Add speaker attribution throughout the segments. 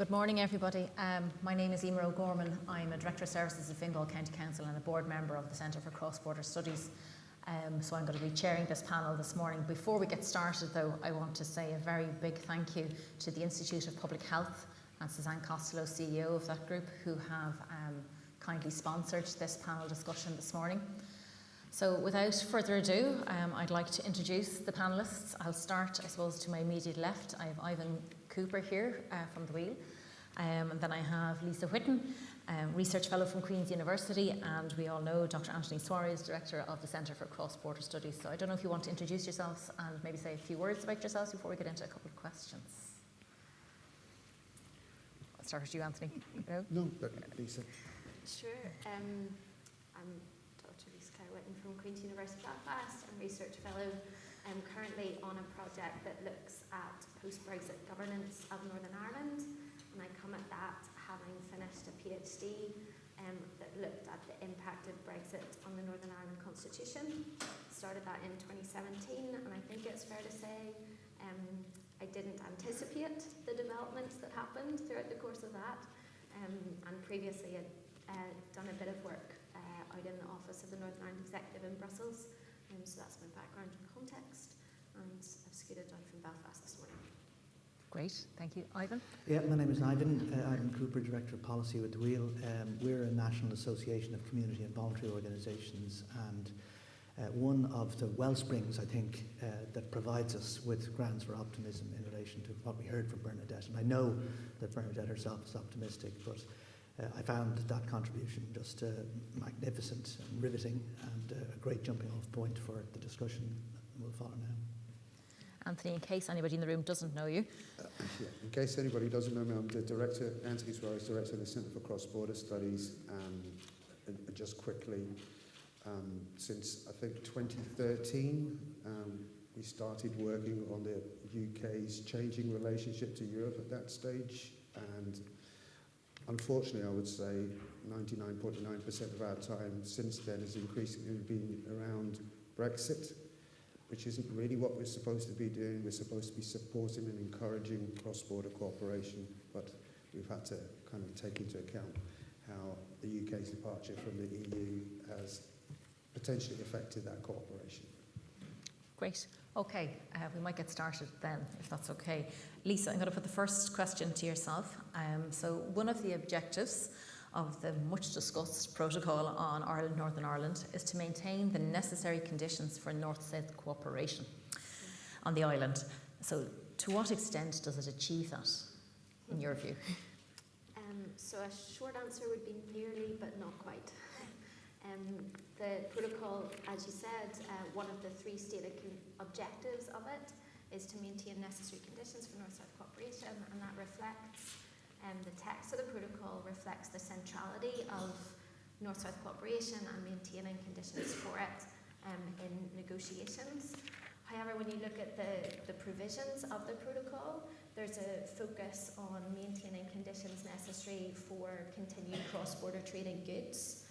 Speaker 1: Good morning, everybody. My name is Emer. I'm a Director of Services at Fingal County Council and a board member of the Centre for Cross-Border Studies. So I'm going to be chairing this panel this morning. Before we get started, though, I want to say a very big thank you to the Institute of Public Health and Suzanne Costello, CEO of that group, who have kindly sponsored this panel discussion this morning. So without further ado, I'd like to introduce the panellists. I'll start, I suppose, to my immediate left. I have Ivan Cooper here from the wheel. And then I have Lisa Whitten, Research Fellow from Queen's University, and we all know Dr. Anthony Soares, Director of the Centre for Cross-Border Studies. So I don't know if you want to introduce yourselves and maybe say a few words about yourselves before we get into a couple of questions. I'll start with you, Anthony.
Speaker 2: No, Lisa.
Speaker 3: Sure. I'm Dr. Lisa Whitten from Queen's University Belfast. I'm Research Fellow. I'm currently on a project that looks at post-Brexit governance of Northern Ireland. And I come at that having finished a PhD that looked at the impact of Brexit on the Northern Ireland Constitution. Started that in 2017, and I think it's fair to say I didn't anticipate the developments that happened throughout the course of that. And previously I'd done a bit of work out in the office of the Northern Ireland Executive in Brussels. So that's my background and context, and I've scooted down from Belfast this morning.
Speaker 1: Great, thank you. Ivan?
Speaker 4: Yeah, my name is Ivan. I'm Cooper, Director of Policy with the Wheel. We're a national association of community and voluntary organisations, and one of the wellsprings, I think, that provides us with grounds for optimism in relation to what we heard from Bernadette. And I know that Bernadette herself is optimistic, but I found that contribution just magnificent and riveting, and a great jumping off point for the discussion that will follow now.
Speaker 1: Anthony, in case anybody in the room doesn't know you.
Speaker 2: Yeah, in case anybody doesn't know me, I'm the Director, Anthony Soares, Director of the Centre for Cross-Border Studies. And just quickly, since I think 2013, we started working on the UK's changing relationship to Europe at that stage. And unfortunately, I would say 99.9% of our time since then has increasingly been around Brexit, which isn't really what we're supposed to be doing. We're supposed to be supporting and encouraging cross-border cooperation, but we've had to kind of take into account how the UK's departure from the EU has potentially affected that cooperation.
Speaker 1: Great. Okay, we might get started then, if that's okay. Lisa, I'm going to put the first question to yourself. So one of the objectives of the much discussed protocol on Ireland, Northern Ireland, is to maintain the necessary conditions for North-South cooperation on the island. So to what extent does it achieve that, in your view?
Speaker 3: So a short answer would be nearly, but not quite. The protocol, as you said, one of the three stated objectives of it is to maintain necessary conditions for North-South cooperation, and that reflects the text of the protocol reflects the centrality of North-South cooperation and maintaining conditions for it in negotiations. However, when you look at the provisions of the protocol, there's a focus on maintaining conditions necessary for continued cross-border trade in goods,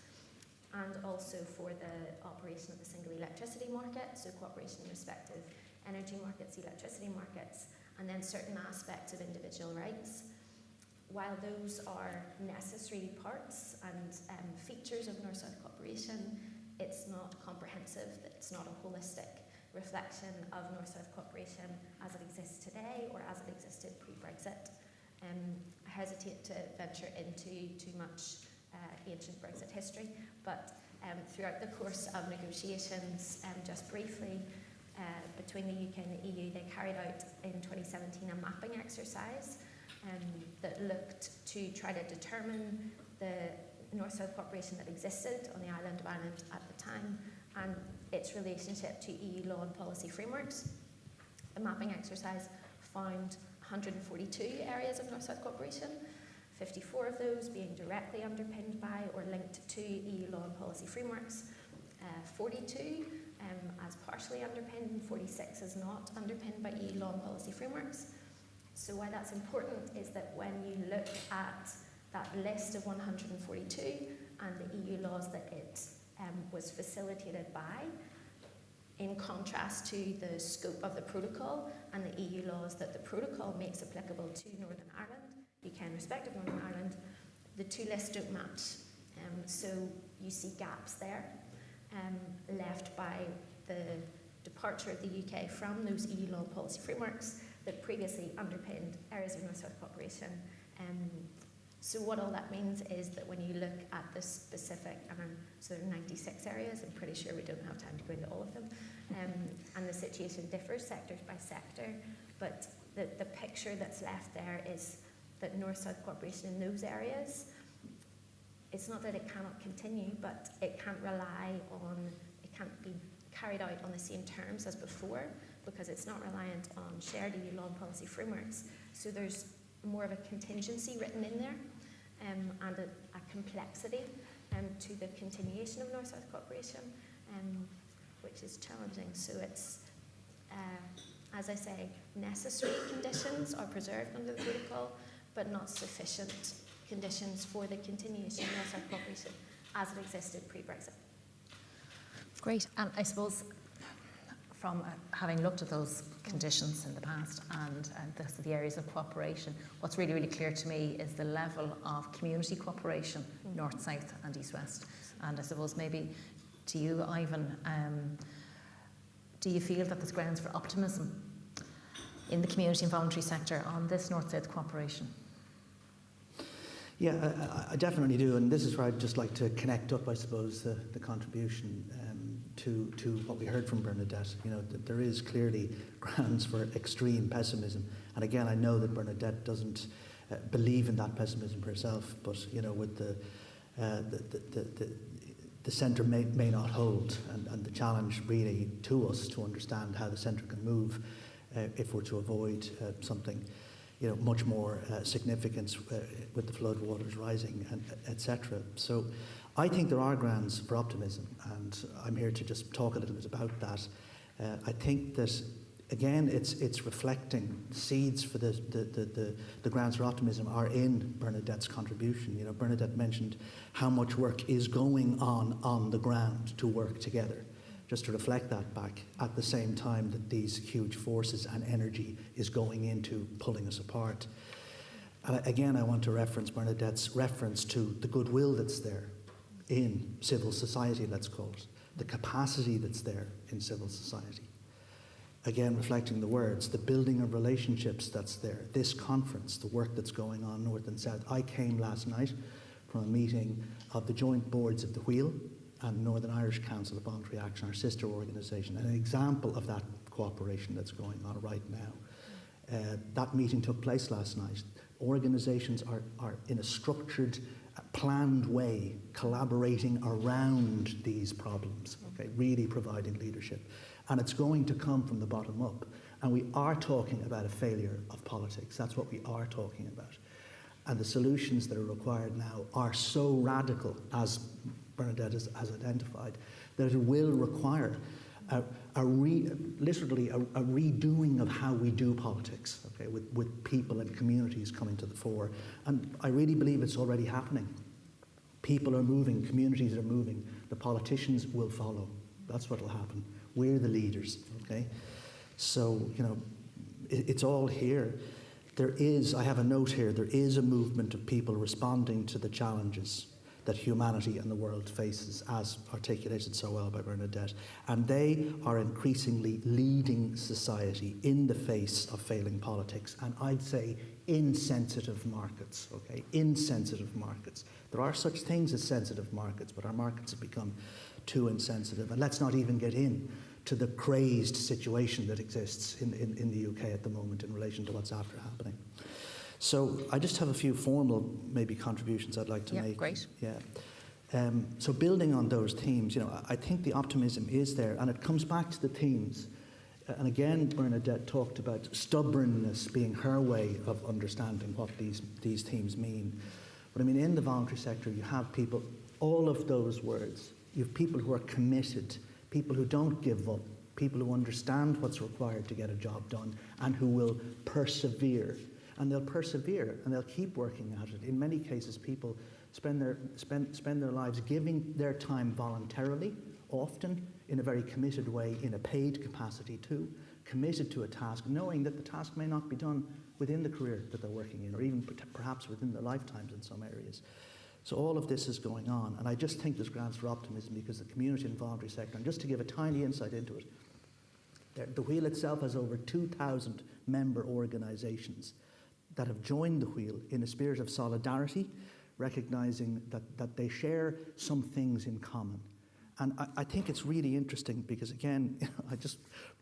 Speaker 3: and also for the operation of the single electricity market, so cooperation in respect of energy markets, electricity markets, and then certain aspects of individual rights. While those are necessary parts and features of North-South cooperation, it's not comprehensive, it's not a holistic reflection of North-South cooperation as it exists today or as it existed pre-Brexit. I hesitate to venture into too much ancient Brexit history, but throughout the course of negotiations, just briefly, between the UK and the EU, they carried out in 2017 a mapping exercise that looked to try to determine the North-South cooperation that existed on the island of Ireland at the time and its relationship to EU law and policy frameworks. The mapping exercise found 142 areas of North-South cooperation, 54 of those being directly underpinned by or linked to EU law and policy frameworks, 42 as partially underpinned, 46 as not underpinned by EU law and policy frameworks. So why that's important is that when you look at that list of 142 and the EU laws that it was facilitated by, in contrast to the scope of the protocol and the EU laws that the protocol makes applicable to Northern Ireland, you can respect of Northern Ireland, the two lists don't match. So you see gaps there left by the departure of the UK from those EU law and policy frameworks that previously underpinned areas of North-South cooperation. So what all that means is that when you look at the specific, so there are 96 areas, I'm pretty sure we don't have time to go into all of them, and the situation differs sector by sector, but the picture that's left there is that North-South cooperation in those areas, it's not that it cannot continue, but it can't be carried out on the same terms as before, because it's not reliant on shared EU law and policy frameworks. So there's more of a contingency written in there, and a complexity to the continuation of North-South cooperation, which is challenging. So it's, as I say, necessary conditions are preserved under the protocol, but not sufficient conditions for the continuation of North-South cooperation as it existed pre-Brexit.
Speaker 1: Great. And I suppose from having looked at those conditions in the past and the areas of cooperation, what's really, really clear to me is the level of community cooperation, north-south and east-west. And I suppose maybe to you, Ivan, do you feel that there's grounds for optimism in the community and voluntary sector on this north-south cooperation?
Speaker 4: Yeah, I definitely do, and this is where I'd just like to connect up, I suppose, the contribution to what we heard from Bernadette. You know, that there is clearly grounds for extreme pessimism, and again, I know that Bernadette doesn't believe in that pessimism herself, but you know, with the centre may not hold, and the challenge really to us to understand how the centre can move if we're to avoid something, you know, much more significance with the flood waters rising, and etc. So I think there are grounds for optimism, and I'm here to just talk a little bit about that. I think that, again, it's reflecting seeds for the grounds for optimism are in Bernadette's contribution. You know, Bernadette mentioned how much work is going on the ground to work together, just to reflect that back at the same time that these huge forces and energy is going into pulling us apart. And again, I want to reference Bernadette's reference to the goodwill that's there in civil society, let's call it, the capacity that's there in civil society. Again, reflecting the words, the building of relationships that's there, this conference, the work that's going on north and south. I came last night from a meeting of the joint boards of the Wheel and Northern Irish Council of Voluntary Action, our sister organisation, an example of that cooperation that's going on right now. That meeting took place last night. Organisations are in a structured, planned way collaborating around these problems, okay, really providing leadership. And it's going to come from the bottom up. And we are talking about a failure of politics. That's what we are talking about. And the solutions that are required now are so radical, as Bernadette has identified, that it will require literally a redoing of how we do politics, okay, with people and communities coming to the fore. And I really believe it's already happening. People are moving, communities are moving, the politicians will follow. That's what will happen. We're the leaders, okay? So, you know, it's all here. There is, I have a note here, there is a movement of people responding to the challenges that humanity and the world faces, as articulated so well by Bernadette. And they are increasingly leading society in the face of failing politics, and I'd say insensitive markets, okay? Insensitive markets. There are such things as sensitive markets, but our markets have become too insensitive. And let's not even get in to the crazed situation that exists in the UK at the moment in relation to what's after happening. So I just have a few formal maybe contributions I'd like to make.
Speaker 1: Great.
Speaker 4: Yeah. So building on those themes, you know, I think the optimism is there, and it comes back to the themes. And again, Bernadette talked about stubbornness being her way of understanding what these themes mean. But I mean, in the voluntary sector, you have people, all of those words. You have people who are committed, people who don't give up, people who understand what's required to get a job done, and who will persevere. And they'll persevere, and they'll keep working at it. In many cases, people spend their lives giving their time voluntarily, often in a very committed way, in a paid capacity too, committed to a task, knowing that the task may not be done within the career that they're working in, or even perhaps within their lifetimes in some areas. So all of this is going on, and I just think there's grounds for optimism because the community and voluntary sector, and just to give a tiny insight into it, the Wheel itself has over 2,000 member organisations that have joined the Wheel in a spirit of solidarity, recognising that they share some things in common. And I think it's really interesting because, again,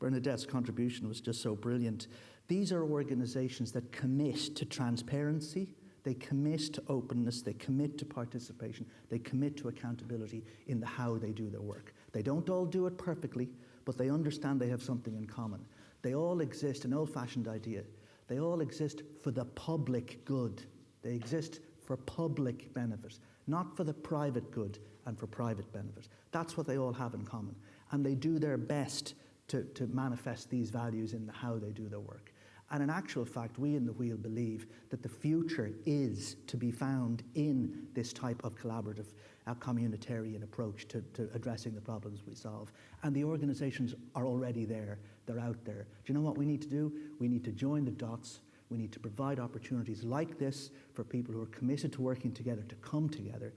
Speaker 4: Bernadette's contribution was just so brilliant. These are organisations that commit to transparency, they commit to openness, they commit to participation, they commit to accountability in the how they do their work. They don't all do it perfectly, but they understand they have something in common. They all exist, an old-fashioned idea, they all exist for the public good. They exist for public benefit, not for the private good and for private benefit. That's what they all have in common. And they do their best to manifest these values in the how they do their work. And in actual fact, we in the Wheel believe that the future is to be found in this type of collaborative, communitarian approach to addressing the problems we solve. And the organisations are already there. They're out there. Do you know what we need to do? We need to join the dots. We need to provide opportunities like this for people who are committed to working together to come together.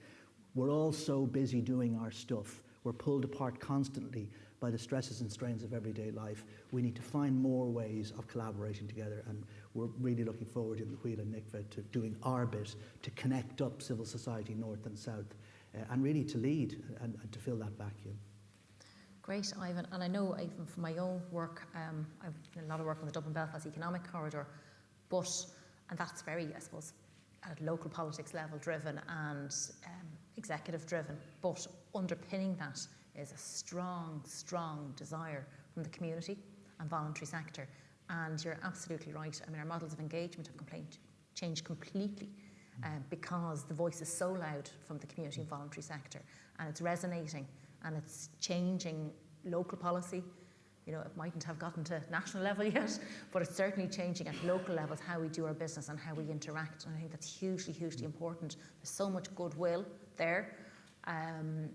Speaker 4: We're all so busy doing our stuff. We're pulled apart constantly by the stresses and strains of everyday life. We need to find more ways of collaborating together, and we're really looking forward in the Wheel and NICVA to doing our bit to connect up civil society north and south, and really to lead and to fill that vacuum.
Speaker 1: Great, Ivan. And I know even from my own work, I've done a lot of work on the Dublin-Belfast economic corridor, and that's very, I suppose, at local politics level driven and executive driven, but underpinning that is a strong, strong desire from the community and voluntary sector. And you're absolutely right. I mean, our models of engagement have changed completely because the voice is so loud from the community and voluntary sector, and it's resonating and it's changing local policy. You know, it mightn't have gotten to national level yet, but it's certainly changing at local levels how we do our business and how we interact. And I think that's hugely, hugely important. There's so much goodwill there. And,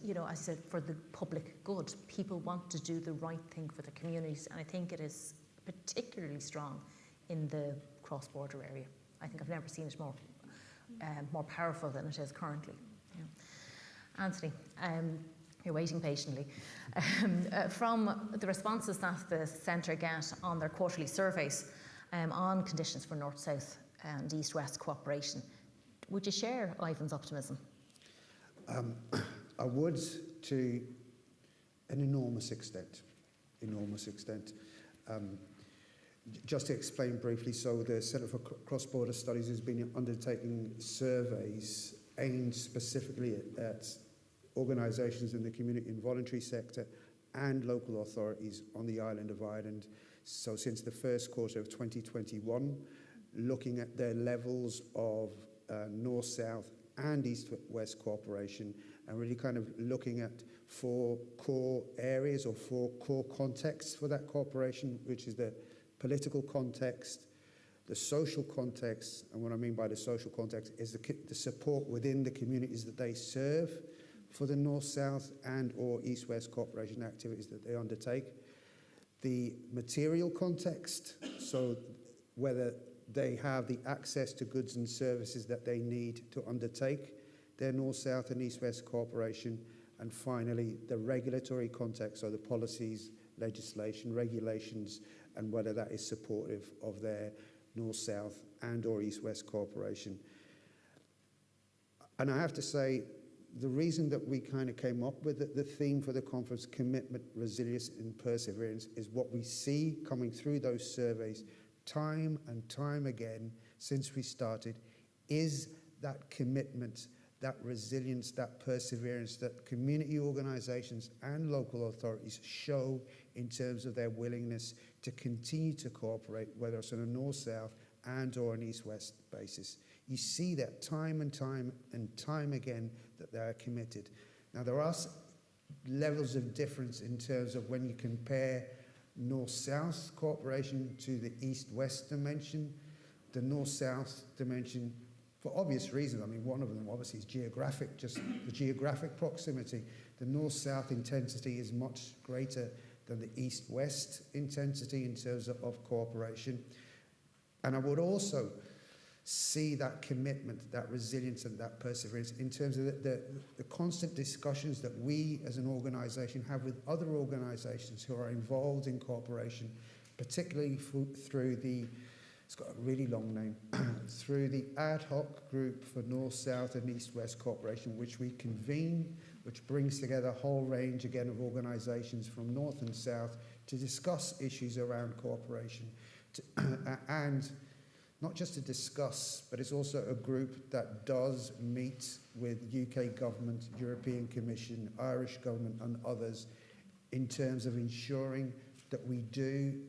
Speaker 1: you know, as I said, for the public good, people want to do the right thing for the communities. And I think it is particularly strong in the cross-border area. I think I've never seen it more powerful than it is currently. Yeah. Anthony, you're waiting patiently. From the responses that the Centre get on their quarterly surveys on conditions for North-South and East-West cooperation, would you share Ivan's optimism?
Speaker 2: I would, to an enormous extent. Just to explain briefly, so the Centre for Cross-Border Studies has been undertaking surveys aimed specifically at organisations in the community and voluntary sector and local authorities on the island of Ireland. So since the first quarter of 2021, looking at their levels of north-south and east-west cooperation, and really kind of looking at 4 core areas or 4 core contexts for that cooperation, which is the political context, the social context, and what I mean by the social context is the support within the communities that they serve for the north-south and or east-west cooperation activities that they undertake. The material context, so whether they have the access to goods and services that they need to undertake their north-south and east-west cooperation. And finally, the regulatory context, so the policies, legislation, regulations, and whether that is supportive of their north-south and or east-west cooperation. And I have to say, the reason that we kind of came up with the theme for the conference, commitment, resilience, and perseverance, is what we see coming through those surveys time and time again since we started, is that commitment, that resilience, that perseverance that community organisations and local authorities show in terms of their willingness to continue to cooperate, whether it's on a north-south and or an east-west basis. You see that time and time again that they are committed. Now, there are levels of difference in terms of when you compare north-south cooperation to the east-west dimension. The north-south dimension, for obvious reasons, I mean, one of them obviously is geographic, just the geographic proximity. The north-south intensity is much greater than the east-west intensity in terms of cooperation. And I would also see that commitment, that resilience and that perseverance in terms of the constant discussions that we as an organisation have with other organisations who are involved in cooperation, particularly through the, it's got a really long name, through the ad hoc group for North, South and East West Cooperation, which we convene, which brings together a whole range again of organisations from North and South to discuss issues around cooperation. And not just to discuss, but it's also a group that does meet with UK government, European Commission, Irish government and others in terms of ensuring that we do,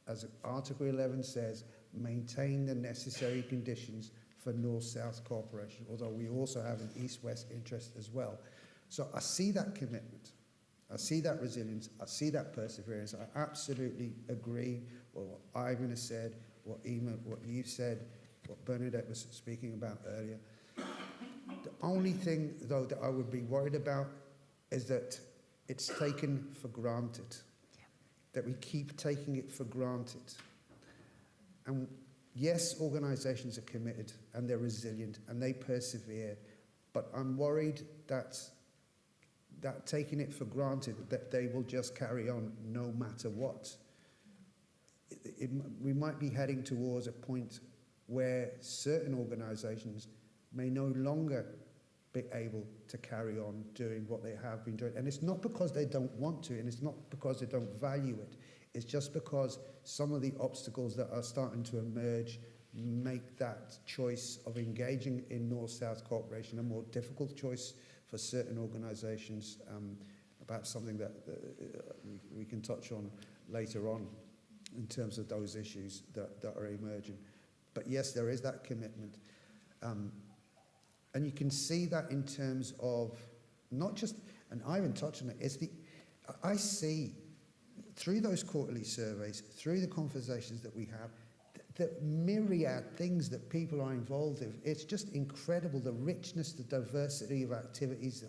Speaker 2: as Article 11 says, maintain the necessary conditions for North-South cooperation, although we also have an East-West interest as well. So I see that commitment, I see that resilience, I see that perseverance. I absolutely agree with what Ivan has said, what Emer, what you said, what Bernadette was speaking about earlier. The only thing, though, that I would be worried about is that it's taken for granted, that we keep taking it for granted. And yes, organisations are committed and they're resilient and they persevere, but I'm worried that taking it for granted, that they will just carry on no matter what. We might be heading towards a point where certain organisations may no longer be able to carry on doing what they have been doing. And it's not because they don't want to, and it's not because they don't value it. It's just because some of the obstacles that are starting to emerge make that choice of engaging in North-South cooperation a more difficult choice for certain organisations, about something that we can touch on later on in terms of those issues that are emerging. But yes, there is that commitment. And you can see that in terms of not just, and Ivan touched on it, I see through those quarterly surveys, through the conversations that we have, the myriad things that people are involved in. It's just incredible, the richness, the diversity of activities,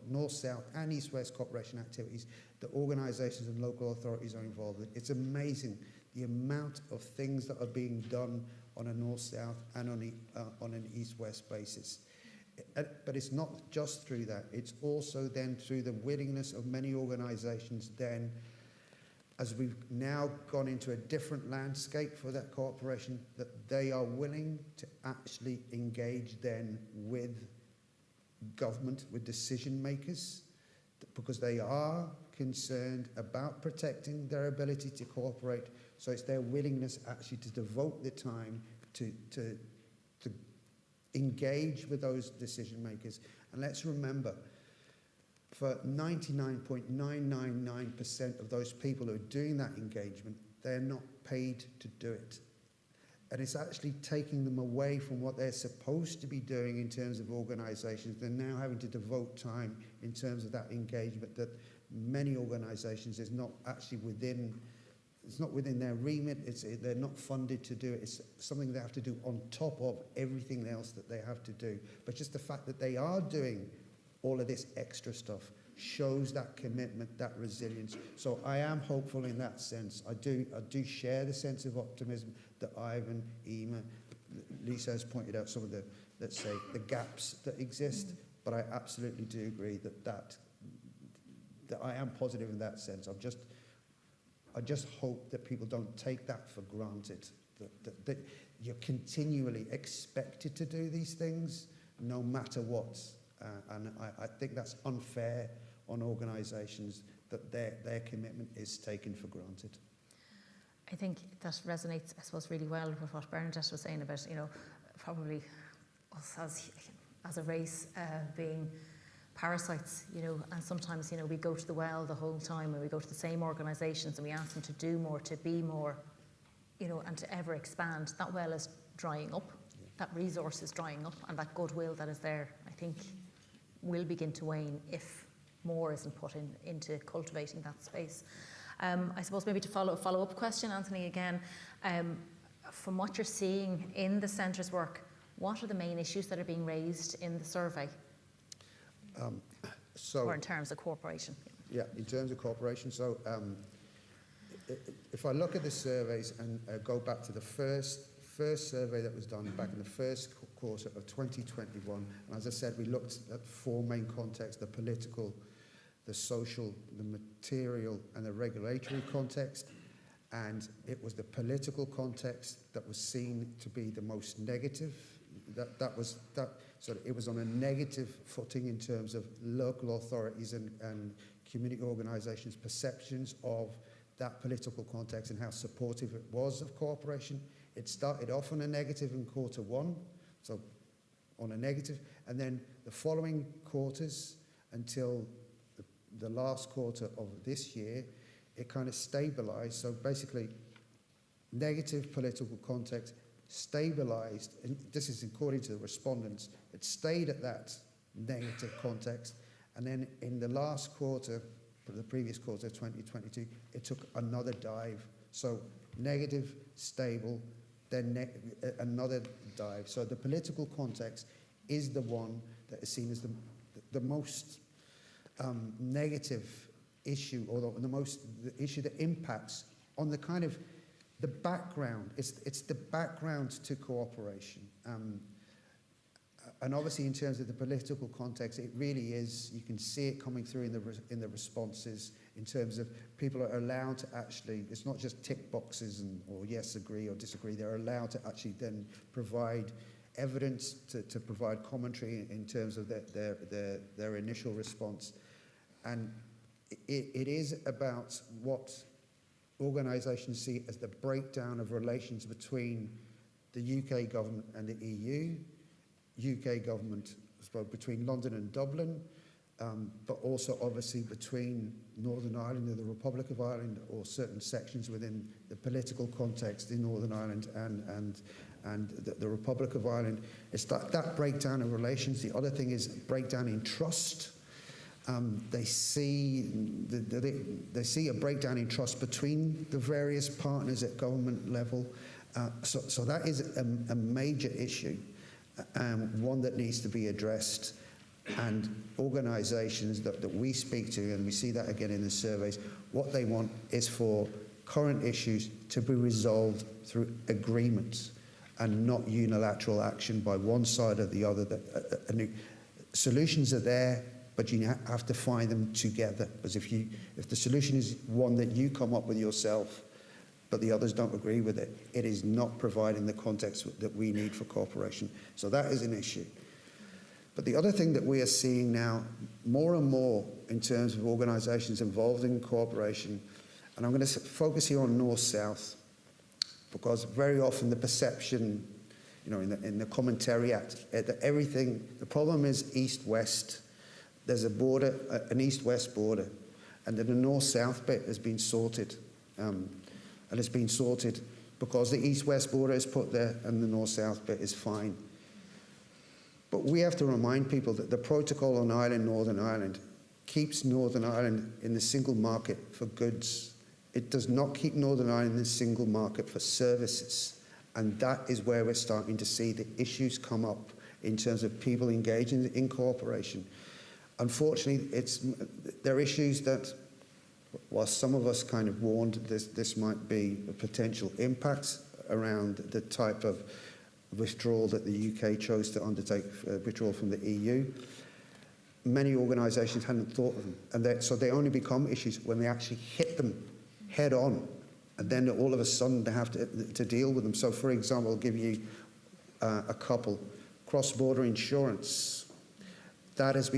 Speaker 2: North-South and East-West cooperation activities that organisations and local authorities are involved in. It's amazing the amount of things that are being done on a North-South and on an East-West basis. But it's not just through that, it's also then through the willingness of many organisations then, as we've now gone into a different landscape for that cooperation, that they are willing to actually engage then with government, with decision makers, because they are concerned about protecting their ability to cooperate. So it's their willingness actually to devote the time to engage with those decision makers. And let's remember, for 99.999% of those people who are doing that engagement, they're not paid to do it. And it's actually taking them away from what they're supposed to be doing in terms of organisations. They're now having to devote time in terms of that engagement that many organisations is not actually within. It's not within their remit. They're not funded to do it. It's something they have to do on top of everything else that they have to do. But just the fact that they are doing all of this extra stuff shows that commitment, that resilience. So I am hopeful in that sense. I do share the sense of optimism that Ivan, Emer, Lisa has pointed out some of the, let's say, the gaps that exist. But I absolutely do agree that I am positive in that sense. I just hope that people don't take that for granted, that you're continually expected to do these things no matter what. And I think that's unfair on organisations that their commitment is taken for granted.
Speaker 1: I think that resonates, I suppose, really well with what Bernadette was saying about, probably us as a race being parasites, and sometimes, we go to the well the whole time and we go to the same organisations and we ask them to do more, to be more, and to ever expand. That well is drying up, that resource is drying up, and that goodwill that is there, I think, will begin to wane if more isn't put into cultivating that space. I suppose maybe to follow-up question, Anthony, again, from what you're seeing in the centre's work, what are the main issues that are being raised in the survey? Or in terms of cooperation?
Speaker 2: Yeah, in terms of cooperation. So if I look at the surveys and go back to the first first survey that was done back in the first quarter of 2021. And as I said, we looked at 4 main contexts: the political, the social, the material, and the regulatory context. And it was the political context that was seen to be the most negative. So it was on a negative footing in terms of local authorities and community organisations' perceptions of that political context and how supportive it was of cooperation. It started off on a negative in quarter 1, so on a negative, and then the following quarters until the last quarter of this year, it kind of stabilised. So basically, negative political context stabilised, and this is according to the respondents, it stayed at that negative context, and then in the last quarter, the previous quarter, 2022, it took another dive. So negative, stable, then another dive. So the political context is the one that is seen as the most negative issue, or the issue that impacts on the kind of the background. It's the background to cooperation. And obviously, in terms of the political context, it really is, you can see it coming through in the responses, in terms of people are allowed to actually, it's not just tick boxes or yes, agree or disagree, they're allowed to actually then provide evidence, to provide commentary in terms of their initial response. And it is about what organisations see as the breakdown of relations between the UK government and the EU, UK government, between London and Dublin, but also obviously between Northern Ireland and the Republic of Ireland, or certain sections within the political context in Northern Ireland and the Republic of Ireland. It's that breakdown of relations. The other thing is breakdown in trust. They see a breakdown in trust between the various partners at government level. So that is a major issue. One that needs to be addressed, and organisations that we speak to, and we see that again in the surveys, what they want is for current issues to be resolved through agreements and not unilateral action by one side or the other. Solutions are there, but you have to find them together. Because if the solution is one that you come up with yourself, but the others don't agree with it, it is not providing the context that we need for cooperation. So that is an issue. But the other thing that we are seeing now, more and more in terms of organisations involved in cooperation, and I'm going to focus here on North-South, because very often the perception, in the commentariat, that everything, the problem is East-West. There's a border, an East-West border, and then the North-South bit has been sorted. And it's been sorted because the East-West border is put there and the North-South bit is fine. But we have to remind people that the protocol on Northern Ireland, keeps Northern Ireland in the single market for goods. It does not keep Northern Ireland in the single market for services. And that is where we're starting to see the issues come up in terms of people engaging in cooperation. Unfortunately, there are issues that, while some of us kind of warned this might be a potential impact around the type of withdrawal that the UK chose to undertake, withdrawal from the EU, many organisations hadn't thought of them. And so they only become issues when they actually hit them head on. And then all of a sudden they have to deal with them. So, for example, I'll give you a couple. Cross-border insurance. That has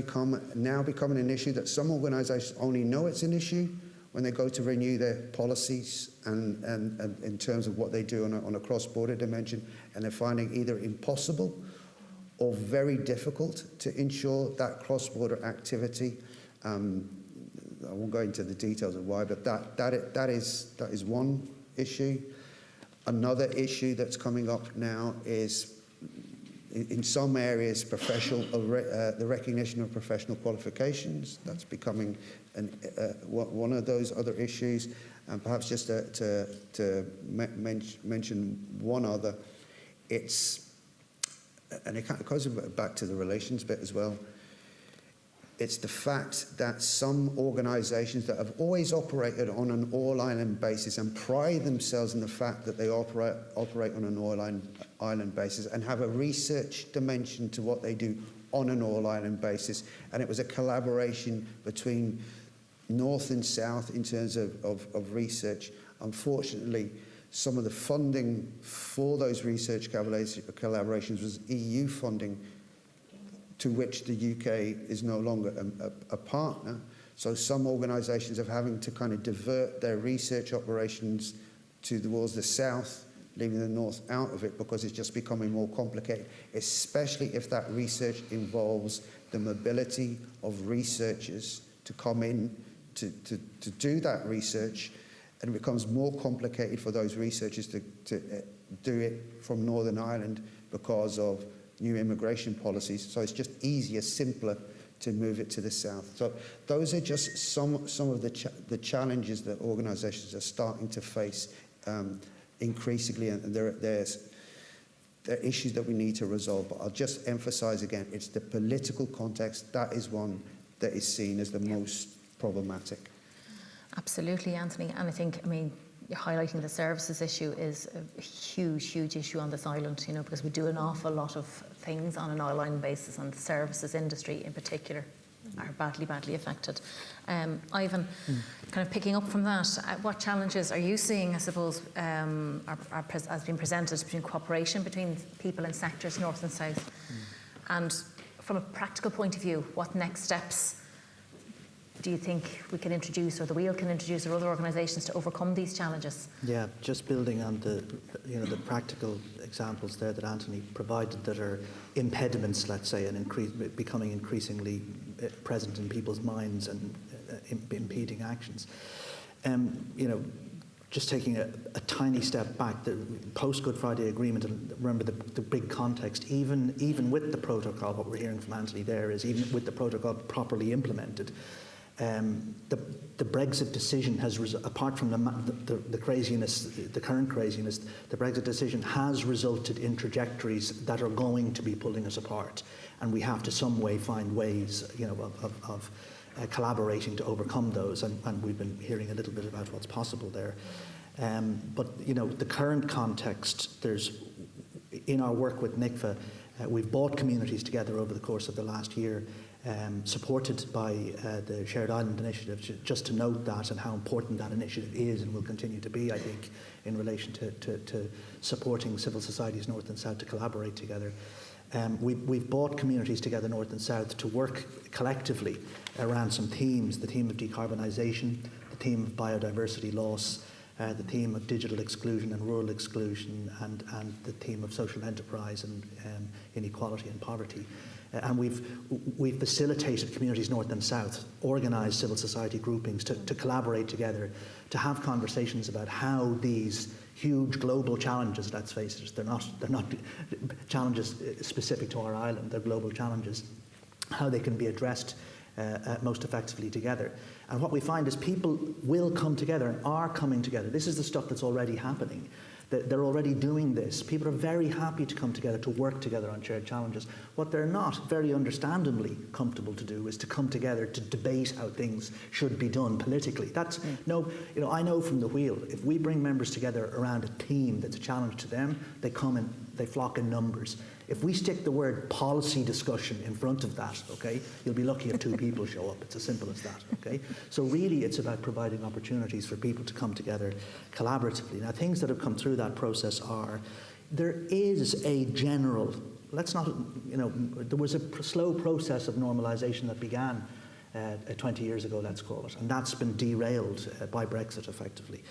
Speaker 2: now become an issue that some organisations only know it's an issue when they go to renew their policies and in terms of what they do on a cross-border dimension, and they're finding either impossible or very difficult to ensure that cross-border activity. I won't go into the details of why, but that is one issue. Another issue that's coming up now is, in some areas, the recognition of professional qualifications. That's becoming one of those other issues. And perhaps just to mention one other, and it goes back to the relations bit as well. It's the fact that some organisations that have always operated on an all-island basis and pride themselves in the fact that they operate on an all-island basis and have a research dimension to what they do on an all-island basis. And it was a collaboration between North and South in terms of research. Unfortunately, some of the funding for those research collaborations was EU funding, to which the UK is no longer a partner. So some organisations are having to kind of divert their research operations towards the south, leaving the north out of it, because it's just becoming more complicated, especially if that research involves the mobility of researchers to come in to do that research, and it becomes more complicated for those researchers to do it from Northern Ireland because of new immigration policies. So it's just easier, simpler to move it to the south. So those are just some of the challenges that organisations are starting to face increasingly, and they're issues that we need to resolve. But I'll just emphasise again, it's the political context that is one that is seen as the most problematic.
Speaker 1: Absolutely, Anthony. And I think, highlighting the services issue is a huge, huge issue on this island, because we do an awful lot of things on an island basis, and the services industry in particular are badly, badly affected. Ivan, kind of picking up from that, what challenges are you seeing, I suppose, as being presented between cooperation between people in sectors north and south? And from a practical point of view, what next steps do you think we can introduce, or the Wheel can introduce, or other organisations to overcome these challenges?
Speaker 4: Yeah, just building on the practical examples there that Anthony provided that are impediments, let's say, and becoming increasingly present in people's minds and impeding actions. Just taking a tiny step back, the post-Good Friday Agreement, and remember the big context, even with the protocol, what we're hearing from Anthony there is, even with the protocol properly implemented, the Brexit decision has, apart from the craziness, the current craziness, the Brexit decision has resulted in trajectories that are going to be pulling us apart, and we have to some way find ways, of collaborating to overcome those, and we've been hearing a little bit about what's possible there. But the current context, in our work with NICFA, we've brought communities together over the course of the last year, supported by the Shared Island Initiative, just to note that and how important that initiative is and will continue to be, I think, in relation to supporting civil societies north and south to collaborate together. We've brought communities together north and south to work collectively around some themes: the theme of decarbonisation, the theme of biodiversity loss, the theme of digital exclusion and rural exclusion, and the theme of social enterprise and inequality and poverty. And we've facilitated communities north and south, organised civil society groupings to collaborate together, to have conversations about how these huge global challenges, let's face it, they're not challenges specific to our island, they're global challenges, how they can be addressed most effectively together. And what we find is people will come together and are coming together. This is the stuff that's already happening. They're already doing this. People are very happy to come together, to work together on shared challenges. What they're not very understandably comfortable to do is to come together to debate how things should be done politically. I know from the Wheel, if we bring members together around a theme that's a challenge to them, they come and they flock in numbers. If we stick the word policy discussion in front of that, okay, you'll be lucky if 2 people show up. It's as simple as that, okay? So really it's about providing opportunities for people to come together collaboratively. Now, things that have come through that process are, there is a general, there was a slow process of normalisation that began 20 years ago, let's call it, and that's been derailed by Brexit effectively.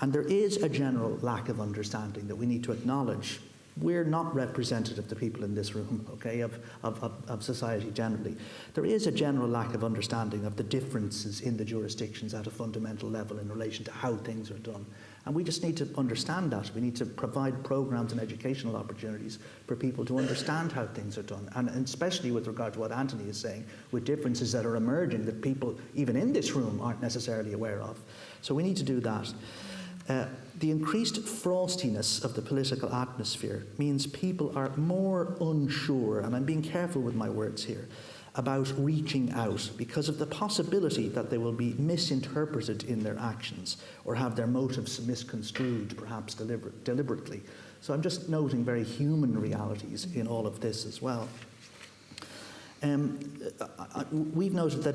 Speaker 4: And there is a general lack of understanding that we need to acknowledge. We're not representative of the people in this room, okay, of society generally. There is a general lack of understanding of the differences in the jurisdictions at a fundamental level in relation to how things are done. And we just need to understand that. We need to provide programs and educational opportunities for people to understand how things are done. And especially with regard to what Anthony is saying, with differences that are emerging that people, even in this room, aren't necessarily aware of. So we need to do that. The increased frostiness of the political atmosphere means people are more unsure, and I'm being careful with my words here, about reaching out because of the possibility that they will be misinterpreted in their actions or have their motives misconstrued, perhaps deliberately. So I'm just noting very human realities in all of this as well. We've noted that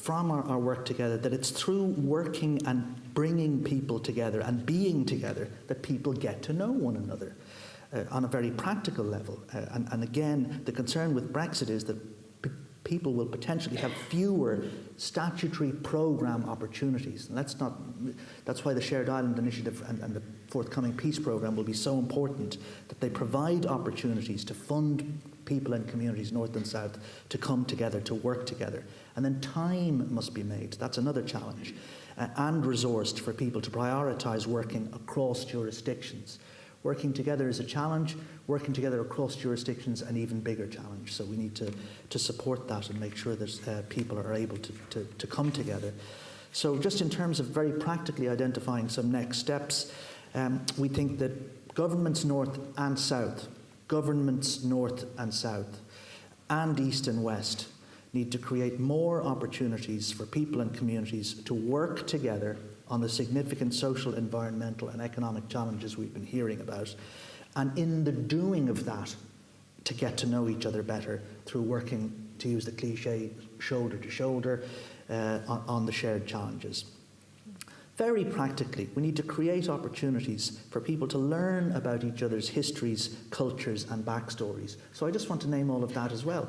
Speaker 4: from our work together that it's through working and bringing people together and being together that people get to know one another on a very practical level. And again, the concern with Brexit is that people will potentially have fewer statutory programme opportunities. And that's why the Shared Island Initiative and the forthcoming peace programme will be so important, that they provide opportunities to fund people and communities north and south to come together, to work together. And then time must be made. That's another challenge. And resourced for people to prioritise working across jurisdictions. Working together is a challenge. Working together across jurisdictions, an even bigger challenge. So we need to support that and make sure that people are able to come together. So just in terms of very practically identifying some next steps, we think that governments north and south, and east and west need to create more opportunities for people and communities to work together on the significant social, environmental and economic challenges we've been hearing about. And in the doing of that, to get to know each other better through working, to use the cliche, shoulder to shoulder on the shared challenges. Very practically, we need to create opportunities for people to learn about each other's histories, cultures and backstories. So I just want to name all of that as well.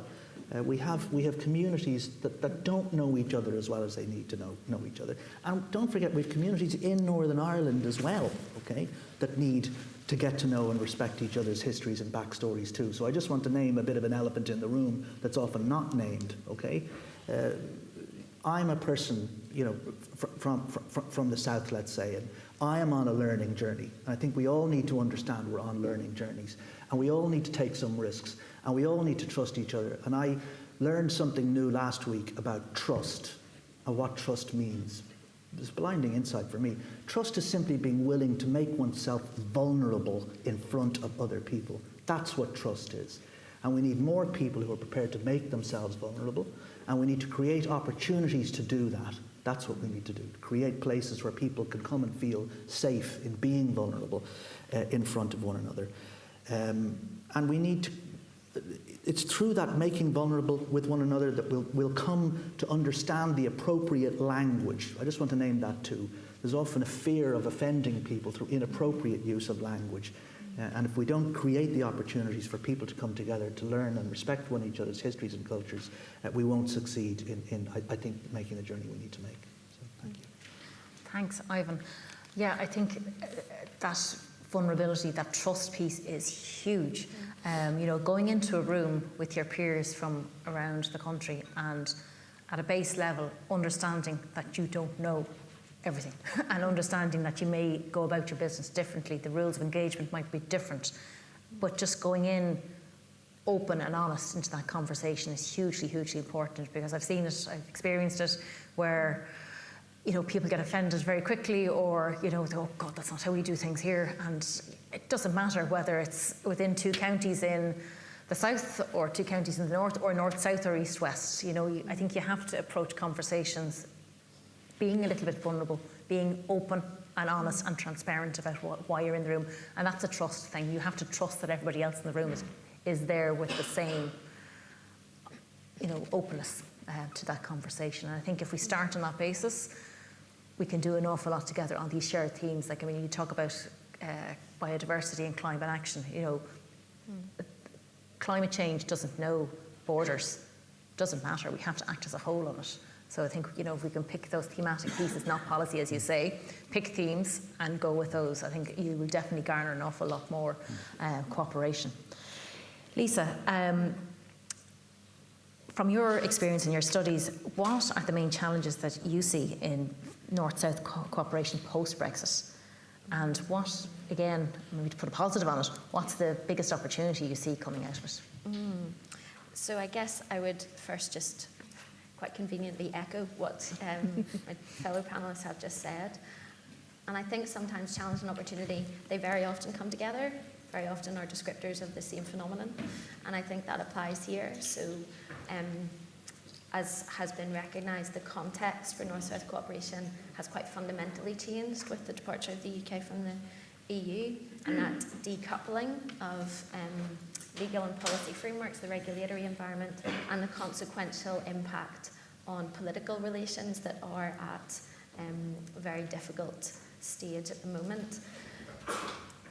Speaker 4: We have communities that don't know each other as well as they need to know each other. And don't forget, we have communities in Northern Ireland as well, okay, that need to get to know and respect each other's histories and backstories too. So I just want to name a bit of an elephant in the room that's often not named, okay? I'm a person, you know, from the south, let's say, and I am on a learning journey. And I think we all need to understand we're on learning journeys, and we all need to take some risks, and we all need to trust each other. And I learned something new last week about trust and what trust means. It was blinding insight for me. Trust is simply being willing to make oneself vulnerable in front of other people. That's what trust is. And we need more people who are prepared to make themselves vulnerable, and we need to create opportunities to do that. That's what we need to do, create places where people can come and feel safe in being vulnerable in front of one another. And we need to, it's through that making vulnerable with one another that we'll come to understand the appropriate language. I just want to name that too. There's often a fear of offending people through inappropriate use of language. And if we don't create the opportunities for people to come together to learn and respect one each other's histories and cultures, we won't succeed in I think, making the journey we need to make. So, thank you.
Speaker 1: Thanks, Ivan. Yeah, I think that vulnerability, that trust piece is huge. You know, going into a room with your peers from around the country and at a base level, understanding that you don't know everything and understanding that you may go about your business differently, the rules of engagement might be different, but just going in open and honest into that conversation is hugely, hugely important, because I've seen it, I've experienced it, where, you know, people get offended very quickly, or, you know, oh God, that's not how we do things here. And it doesn't matter whether it's within 2 counties in the south or 2 counties in the north, or north-south or east-west. You know, I think you have to approach conversations being a little bit vulnerable, being open and honest and transparent about why you're in the room. And that's a trust thing. You have to trust that everybody else in the room is there with the same, you know, openness to that conversation. And I think if we start on that basis, we can do an awful lot together on these shared themes. Like, I mean, you talk about biodiversity and climate action. You know, climate change doesn't know borders. Doesn't matter. We have to act as a whole on it. So I think, you know, if we can pick those thematic pieces, not policy, as you say, pick themes and go with those, I think you will definitely garner an awful lot more cooperation. Lisa, from your experience and your studies, what are the main challenges that you see in North-South cooperation post-Brexit? And what, again, maybe to put a positive on it, what's the biggest opportunity you see coming out of it?
Speaker 3: So I guess I would first just quite conveniently echo what my fellow panellists have just said. And I think sometimes challenge and opportunity, they very often come together, very often are descriptors of the same phenomenon. And I think that applies here. So as has been recognised, the context for North-South cooperation has quite fundamentally changed with the departure of the UK from the EU, and that decoupling of legal and policy frameworks, the regulatory environment, and the consequential impact on political relations that are at a very difficult stage at the moment.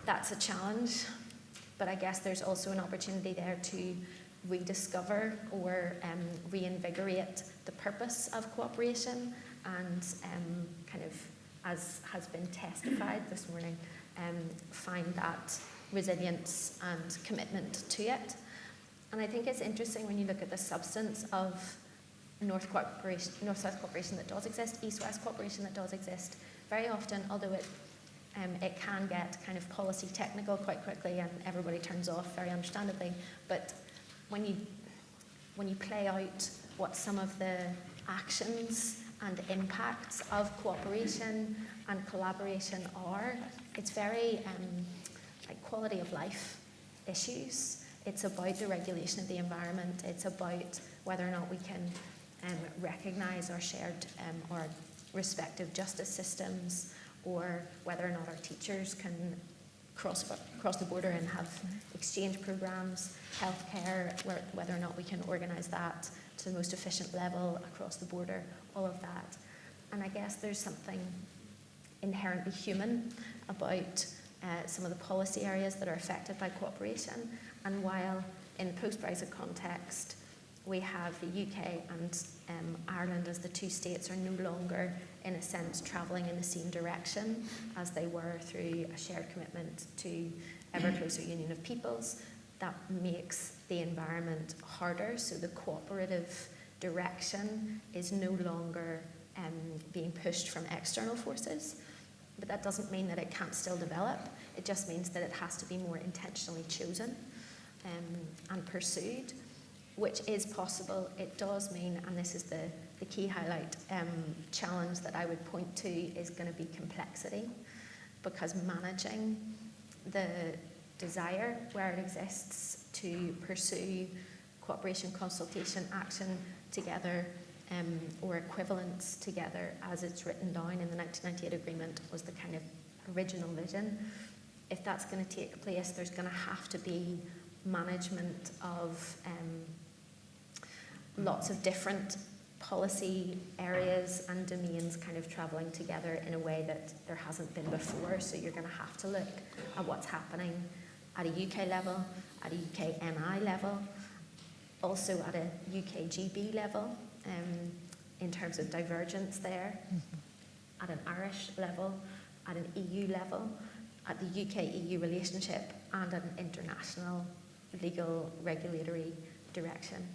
Speaker 3: That's a challenge, but I guess there's also an opportunity there to rediscover or reinvigorate the purpose of cooperation and kind of, as has been testified this morning, find that resilience and commitment to it. And I think it's interesting when you look at the substance of North-South cooperation that does exist, East-West cooperation that does exist. Very often, although it can get kind of policy technical quite quickly and everybody turns off very understandably, but when you play out what some of the actions and impacts of cooperation and collaboration are, it's very like quality of life issues. It's about the regulation of the environment. It's about whether or not we can recognise our shared or respective justice systems, or whether or not our teachers can cross the border and have exchange programmes, healthcare, whether or not we can organise that to the most efficient level across the border, all of that. And I guess there's something inherently human about some of the policy areas that are affected by cooperation. And while in the post-Brexit context, we have the UK and Ireland as the two states are no longer, in a sense, travelling in the same direction as they were through a shared commitment to ever closer union of peoples, that makes the environment harder. So the cooperative direction is no longer being pushed from external forces. But that doesn't mean that it can't still develop. It just means that it has to be more intentionally chosen and pursued, which is possible. It does mean, and this is the key highlight, challenge that I would point to is going to be complexity, because managing the desire where it exists to pursue cooperation, consultation, action together, or equivalence together as it's written down in the 1998 agreement was the kind of original vision. If that's going to take place, there's going to have to be management of lots of different policy areas and domains kind of travelling together in a way that there hasn't been before. So you're going to have to look at what's happening at a UK level, at a UK NI level, also at a UK GB level, in terms of divergence there, at an Irish level, at an EU level, at the UK-EU relationship, and at an international legal regulatory direction.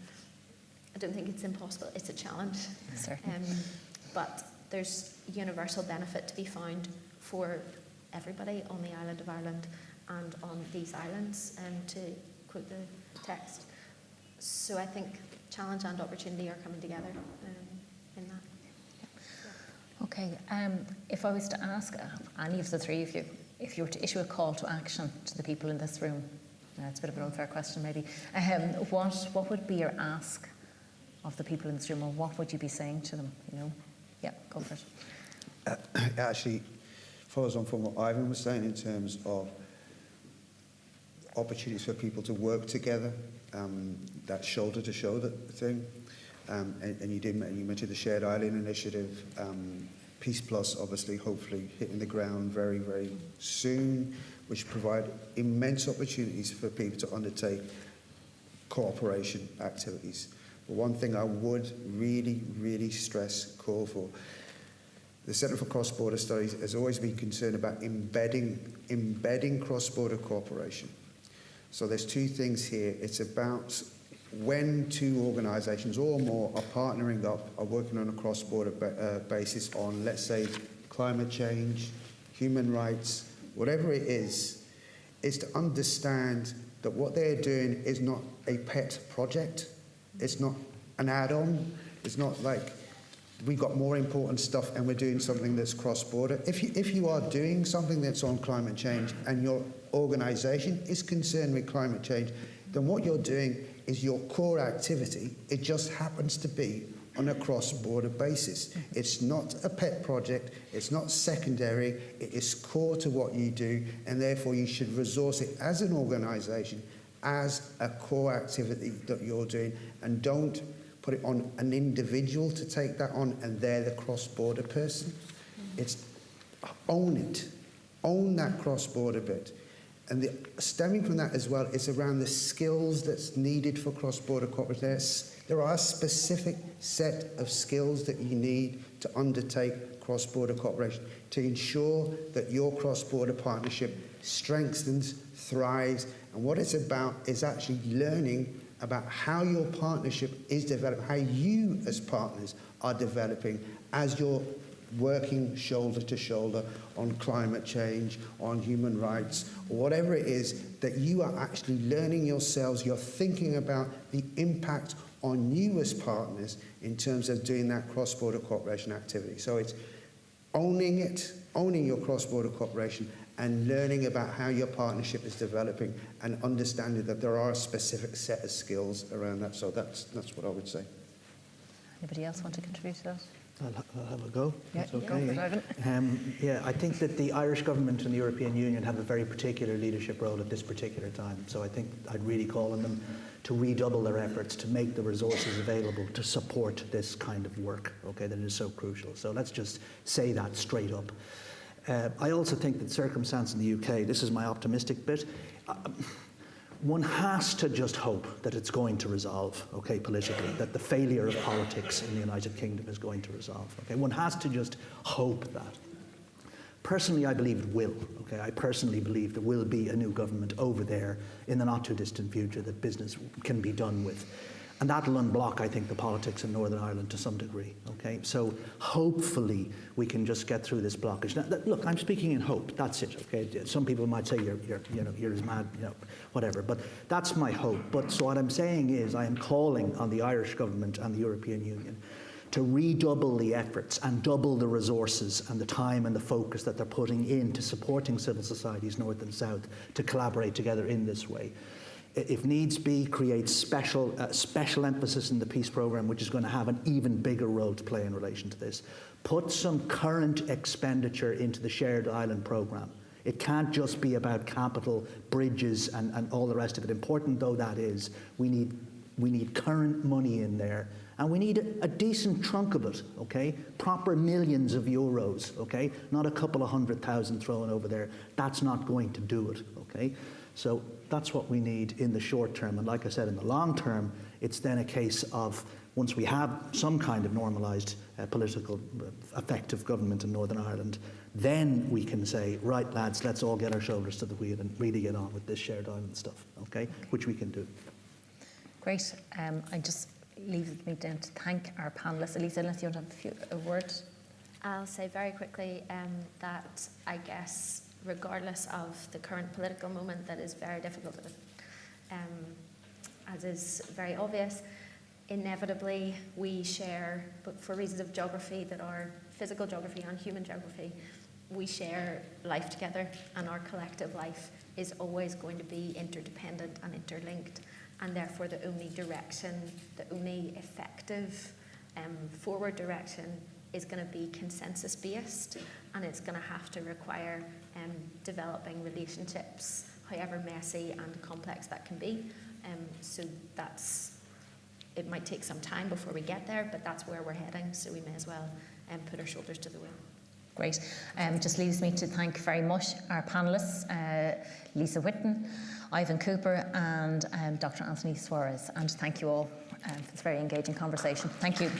Speaker 3: I don't think it's impossible. It's a challenge. But there's universal benefit to be found for everybody on the island of Ireland and on these islands, to quote the text. So I think challenge and opportunity are coming together in that. Yeah.
Speaker 1: Okay. If I was to ask any of the three of you, if you were to issue a call to action to the people in this room, it's a bit of an unfair question maybe, what would be your ask of the people in this room, or what would you be saying to them? Yeah, go for it.
Speaker 2: It actually follows on from what Ivan was saying in terms of opportunities for people to work together, that shoulder-to-shoulder thing. And you mentioned the Shared Island Initiative, Peace Plus, obviously, hopefully hitting the ground very, very soon, which provide immense opportunities for people to undertake cooperation activities. But one thing I would really, really call for, the Centre for Cross-Border Studies has always been concerned about embedding cross-border cooperation. So there's two things here. It's about when two organisations or more are partnering up, are working on a cross-border basis on, let's say, climate change, human rights, whatever it is to understand that what they're doing is not a pet project. It's not an add-on. It's not like we've got more important stuff and we're doing something that's cross-border. If you are doing something that's on climate change and your organisation is concerned with climate change, then what you're doing is your core activity. It just happens to be on a cross-border basis. It's not a pet project, it's not secondary, it is core to what you do, and therefore you should resource it as an organisation as a core activity that you're doing, and don't put it on an individual to take that on and they're the cross-border person. It's own it. Own that cross-border bit. And stemming from that as well, it's around the skills that's needed for cross-border cooperation. There are a specific set of skills that you need to undertake cross-border cooperation to ensure that your cross-border partnership strengthens, thrives, and what it's about is actually learning about how your partnership is developed, how you as partners are developing as you're working shoulder to shoulder on climate change, on human rights, or whatever it is, that you are actually learning yourselves, you're thinking about the impact on you as partners in terms of doing that cross-border cooperation activity. So it's owning it, owning your cross-border cooperation, and learning about how your partnership is developing and understanding that there are a specific set of skills around that. So that's what I would say.
Speaker 1: Anybody else want to contribute to that?
Speaker 4: I'll have a go.
Speaker 1: Yeah,
Speaker 4: That's okay.
Speaker 1: Ivan.
Speaker 4: I think that the Irish government and the European Union have a very particular leadership role at this particular time. So I think I'd really call on them to redouble their efforts to make the resources available to support this kind of work, okay, that is so crucial. So let's just say that straight up. I also think that circumstance in the UK, this is my optimistic bit, one has to just hope that it's going to resolve, okay, politically, that the failure of politics in the United Kingdom is going to resolve, okay? One has to just hope that. Personally, I believe it will, okay? I personally believe there will be a new government over there in the not too distant future that business can be done with. And that'll unblock, I think, the politics in Northern Ireland to some degree, okay? So hopefully we can just get through this blockage. Now, look, I'm speaking in hope, that's it, okay? Some people might say you're as mad, whatever, but that's my hope. But so what I'm saying is I am calling on the Irish government and the European Union to redouble the efforts and double the resources and the time and the focus that they're putting into supporting civil societies, north and south, to collaborate together in this way. If needs be, create special emphasis in the peace programme, which is going to have an even bigger role to play in relation to this. Put some current expenditure into the Shared Island programme. It can't just be about capital, bridges, and all the rest of it. Important though that is, we need current money in there, and we need a decent chunk of it, okay? Proper millions of euros, okay? Not a couple of 100,000 thrown over there. That's not going to do it, okay? So that's what we need in the short term. And like I said, in the long term, it's then a case of, once we have some kind of normalised political effective government in Northern Ireland, then we can say, right lads, let's all get our shoulders to the wheel and really get on with this shared island stuff, okay? Which we can do.
Speaker 1: Great. I just leave me down to thank our panellists. Elisa, unless you want to have a word.
Speaker 3: I'll say very quickly that I guess regardless of the current political moment that is very difficult, as is very obvious, inevitably we share, but for reasons of geography that are physical geography and human geography, we share life together, and our collective life is always going to be interdependent and interlinked, and therefore the only direction, the only effective forward direction is going to be consensus based, and it's going to have to require developing relationships, however messy and complex that can be. So it might take some time before we get there, but that's where we're heading, so we may as well put our shoulders to the wheel.
Speaker 1: Great. Just leaves me to thank very much our panellists, Lisa Whitten, Ivan Cooper and Dr. Anthony Soares, and thank you all for this very engaging conversation. Thank you.